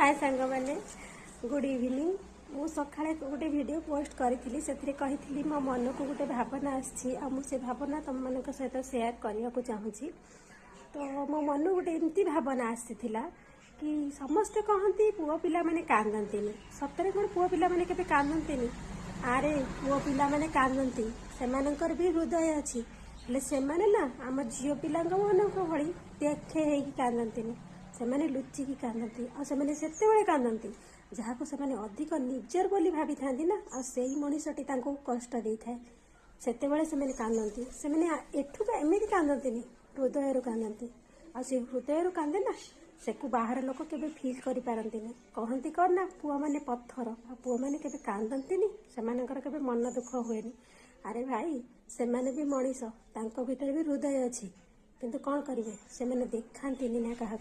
हाय सांग मैंने good evening. मु सकाଳେ गोटे वीडियो पोस्ट करी से मो मन को गोटे भावना आसी भावना तुम मान सहित सेयार करने को चाहूँगी। तो मो मन गोटे एमती भावना आसीला कि समस्ते कहती पुओ पिला माने कांदती सतरे कौन पुओ पिला माने केबे कांदती। आरे पुओ पिला माने कांदती सेमानकर भी हृदय अच्छी से ना आम झील पिला मन भली देखे कांदती से लुचिकी कांदती आते कांदती जहाँ को से अधिक निजर बोली भावी था ना आई मनीषटी कष्ट दे थाए से कांदती से एठू एमती कांदती हृदय कांदती आसे हृदय कांदे ना से बाहर लोक के फिल कर पारती कहती कौन ना पुआ मैंने पत्थर आ पुआ मैंने के कांदती से मन दुख हुए। अरे भाई से भी मनीष भीतर भी हृदय अच्छी किंतु कौन करेंगे से देखा ना क्या।